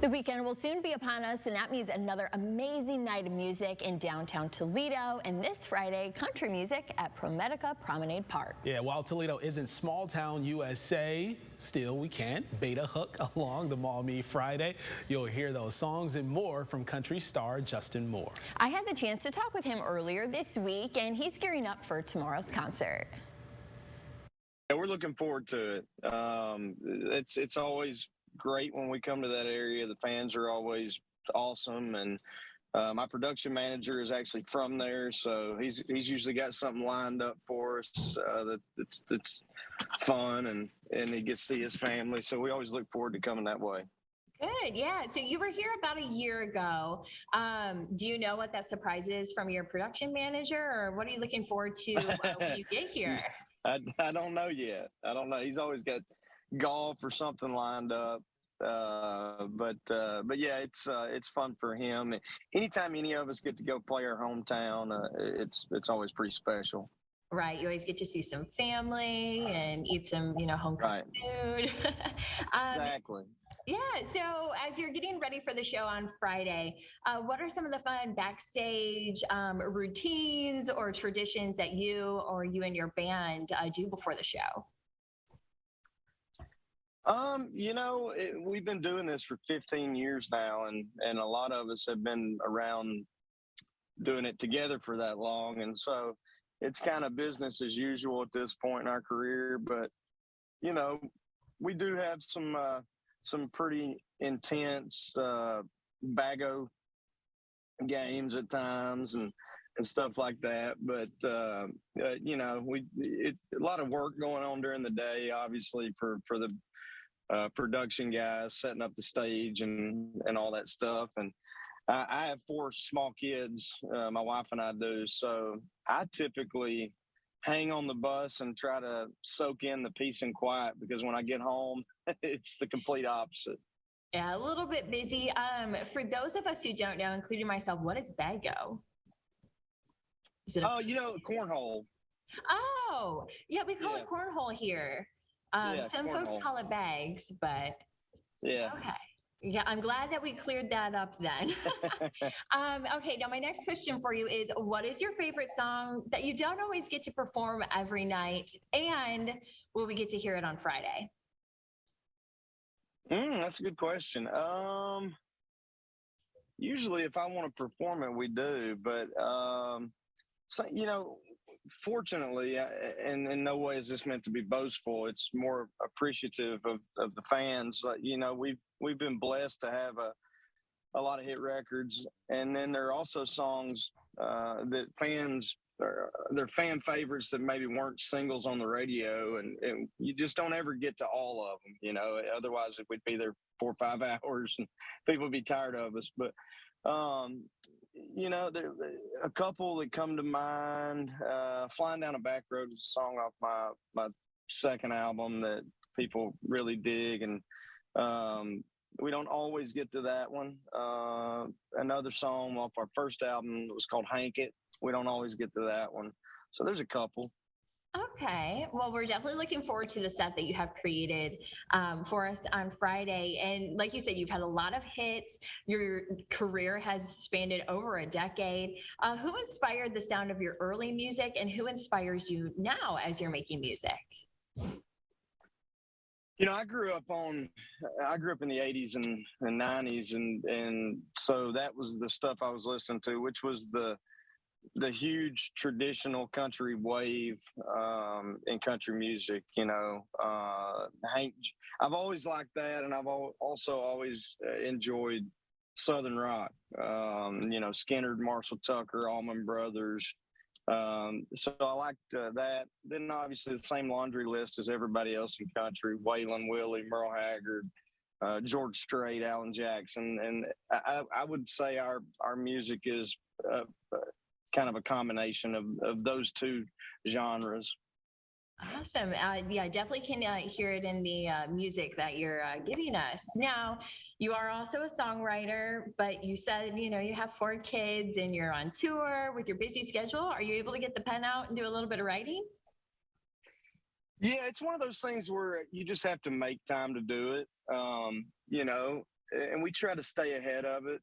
The weekend will soon be upon us, and that means another amazing night of music in downtown Toledo, and this Friday, country music at ProMedica Promenade Park. Yeah, while Toledo isn't small town USA, still we can't beta hook along the Maumee Friday. You'll hear those songs and more from country star Justin Moore. I had the chance to talk with him earlier this week, and he's gearing up for tomorrow's concert. Yeah, we're looking forward to it. It's always great when we come to that area. The fans are always awesome, and my production manager is actually from there, so he's usually got something lined up for us that's fun, and he gets to see his family. So we always look forward to coming that way. Good, yeah. So you were here about a year ago. Do you know what that surprise is from your production manager, or what are you looking forward to when you get here? I don't know yet. I don't know. He's always got golf or something lined up. But yeah, it's fun for him. Anytime any of us get to go play our hometown, it's always pretty special. Right. You always get to see some family and eat some, home cooked food. Exactly. Yeah. So as you're getting ready for the show on Friday, what are some of the fun backstage routines or traditions that you and your band do before the show? We've been doing this for 15 years now, and a lot of us have been around doing it together for that long. And so it's kind of business as usual at this point in our career. But, we do have some pretty intense bago games at times and stuff like that. But, a lot of work going on during the day, obviously, for the production guys, setting up the stage and all that stuff. And I have 4 small kids, my wife and I do. So I typically hang on the bus and try to soak in the peace and quiet, because when I get home, it's the complete opposite. Yeah, a little bit busy. For those of us who don't know, including myself, what is bago? Is it cornhole. Oh, yeah, we call it cornhole here. Some folks call it bags, but yeah. Okay. Yeah, I'm glad that we cleared that up then. Okay, now my next question for you is, what is your favorite song that you don't always get to perform every night, and will we get to hear it on Friday? That's a good question. Usually if I want to perform it, we do, but fortunately, and in no way is this meant to be boastful, it's more appreciative of the fans. We've been blessed to have a lot of hit records, and then there are also songs that they're fan favorites that maybe weren't singles on the radio, and you just don't ever get to all of them. Otherwise it would be there 4 or 5 hours and people would be tired of us. But there a couple that come to mind. Flying Down a Back Road is a song off my second album that people really dig, and we don't always get to that one. Another song off our first album was called Hank It. We don't always get to that one. So there's a couple. Okay, well, we're definitely looking forward to the set that you have created for us on Friday. And like you said, you've had a lot of hits. Your career has spanned over a decade. Who inspired the sound of your early music, and who inspires you now as you're making music? I grew up in the 80s and 90s, and so that was the stuff I was listening to, which was the huge traditional country wave in country music. I've always liked that, and I've also always enjoyed Southern rock. Skinner, Marshall Tucker, Allman Brothers. So I liked that. Then obviously the same laundry list as everybody else in country: Waylon Willie, Merle Haggard, George Strait, Alan Jackson. And I would say our music is kind of a combination of those 2 genres. Awesome. Yeah, I definitely can hear it in the music that you're giving us. Now, you are also a songwriter, but you said, you have 4 kids and you're on tour with your busy schedule. Are you able to get the pen out and do a little bit of writing? Yeah, it's one of those things where you just have to make time to do it. and we try to stay ahead of it.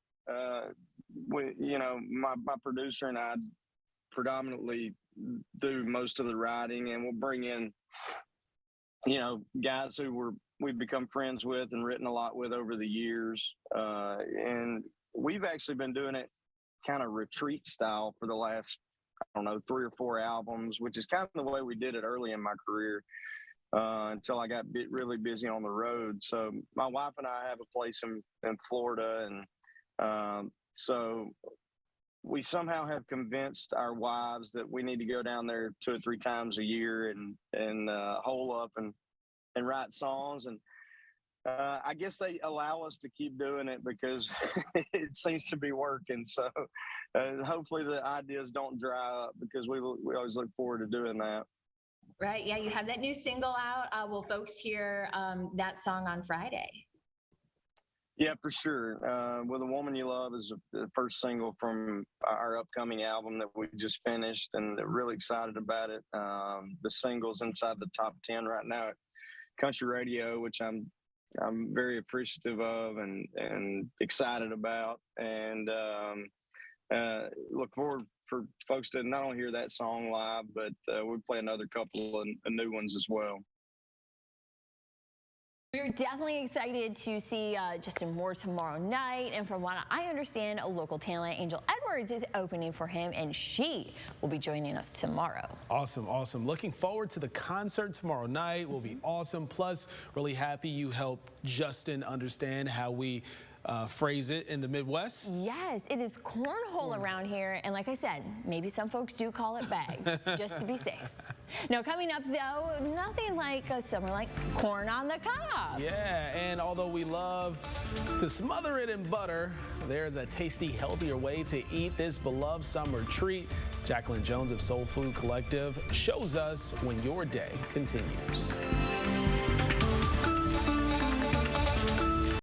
My producer and I predominantly do most of the writing, and we'll bring in, guys who we've become friends with and written a lot with over the years. And we've actually been doing it kind of retreat style for the last, 3 or 4 albums, which is kind of the way we did it early in my career, until I got really busy on the road. So my wife and I have a place in Florida, and so we somehow have convinced our wives that we need to go down there 2 or 3 times a year and hole up and write songs. And I guess they allow us to keep doing it because it seems to be working. So hopefully the ideas don't dry up, because we always look forward to doing that. Right. Yeah. You have that new single out. Will folks hear that song on Friday? Yeah, for sure. Well, The Woman You Love is the first single from our upcoming album that we just finished, and really excited about it. The single's inside the top 10 right now at country radio, which I'm very appreciative of and excited about, and look forward for folks to not only hear that song live, but we'll play another couple of new ones as well. We're definitely excited to see Justin Moore tomorrow night. And from what I understand, a local talent, Angel Edwards, is opening for him, and she will be joining us tomorrow. Awesome, awesome. Looking forward to the concert tomorrow night. Will be awesome. Plus, really happy you helped Justin understand how we phrase it in the Midwest. Yes, it is cornhole around here. And like I said, maybe some folks do call it bags, just to be safe. Now, coming up, though, nothing like a summer like corn on the cob. Yeah, and although we love to smother it in butter, there's a tasty, healthier way to eat this beloved summer treat. Jacqueline Jones of Soul Food Collective shows us when your day continues.